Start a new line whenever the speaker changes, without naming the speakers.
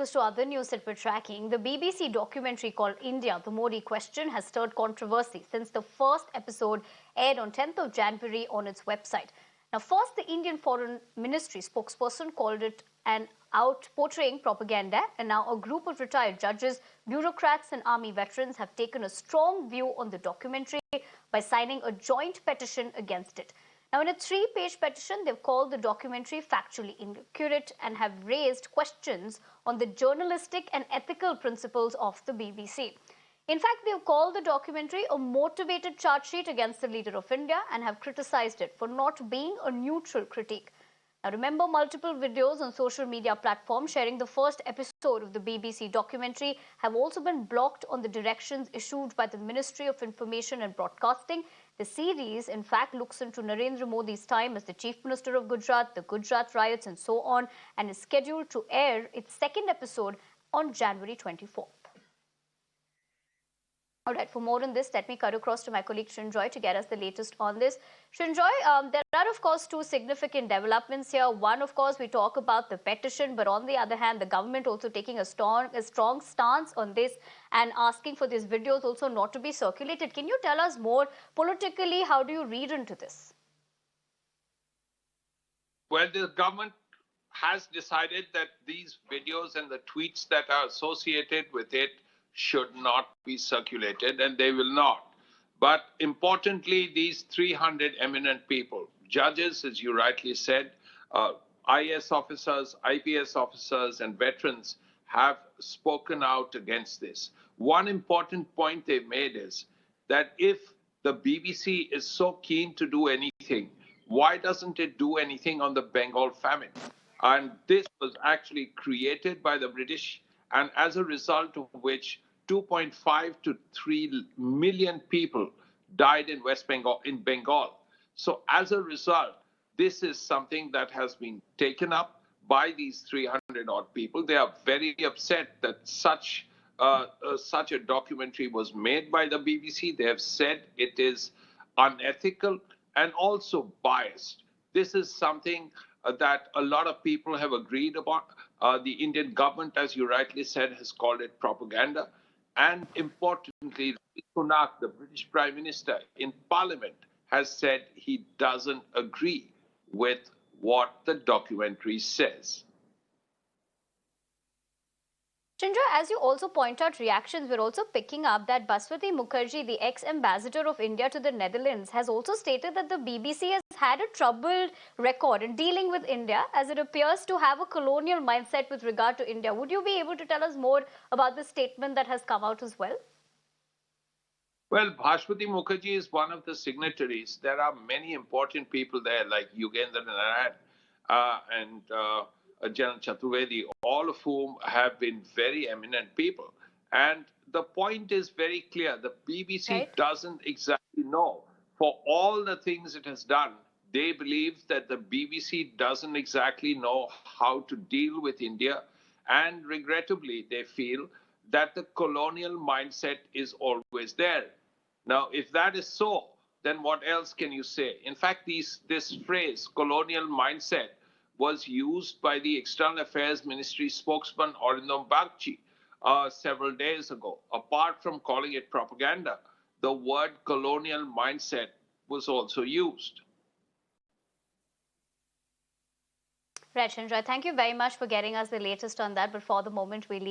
focus to other news that we're tracking. The BBC documentary called India, The Modi Question has stirred controversy since the first episode aired on 10th of January on its website. Now, first, the Indian Foreign Ministry spokesperson called it an out portraying propaganda, and now a group of retired judges, bureaucrats and army veterans have taken a strong view on the documentary by signing a joint petition against it. Now, in a 3-page petition, they've called the documentary factually inaccurate and have raised questions on the journalistic and ethical principles of the BBC. In fact, they've called the documentary a motivated charge sheet against the leader of India and have criticized it for not being a neutral critique. Now, remember, multiple videos on social media platforms sharing the first episode of the BBC documentary have also been blocked on the directions issued by the Ministry of Information and Broadcasting. The series, in fact, looks into Narendra Modi's time as the Chief Minister of Gujarat, the Gujarat riots and so on, and is scheduled to air its second episode on January 24th. All right, for more on this, let me cut across to my colleague Srinjoy to get us the latest on this. Srinjoy, there are, of course, two significant developments here. One, of course, we talk about the petition, but on the other hand, the government also taking a strong stance on this and asking for these videos also not to be circulated. Can you tell us more politically, how do you read into this?
Well, the government has decided that these videos and the tweets that are associated with it should not be circulated, and they will not. But importantly, these 300 eminent people, judges, as you rightly said, IAS officers, IPS officers, and veterans have spoken out against this. One important point they've made is that if the BBC is so keen to do anything, why doesn't it do anything on the Bengal famine? And this was actually created by the British, and as a result of which 2.5 to 3 million people died in West Bengal, So as a result, this is something that has been taken up by these 300 odd people. They are very upset that such a documentary was made by the BBC. They have said it is unethical and also biased. This is something that a lot of people have agreed upon. The Indian government, as you rightly said, has called it propaganda. And importantly, Sunak, the British Prime Minister, in Parliament, has said he doesn't agree with what the documentary says.
Srinjoy, as you also point out reactions, we're also picking up that Baswati Mukherjee, the ex-ambassador of India to the Netherlands, has also stated that the BBC has had a troubled record in dealing with India as it appears to have a colonial mindset with regard to India. Would you be able to tell us more about the statement that has come out as well?
Well, Bhashpati Mukherjee is one of the signatories. There are many important people there like Yogendra Narayan and General Chaturvedi, all of whom have been very eminent people. And the point is very clear. The BBC doesn't exactly know. For all the things it has done, they believe that the BBC doesn't exactly know how to deal with India. And regrettably, they feel that the colonial mindset is always there. Now, if that is so, then what else can you say? In fact, this phrase, colonial mindset, was used by the External Affairs Ministry spokesman Arindam Bagchi several days ago. Apart from calling it propaganda, the word colonial mindset was also used.
Right, Srinjoy, thank you very much for getting us the latest on that. But for the moment, we leave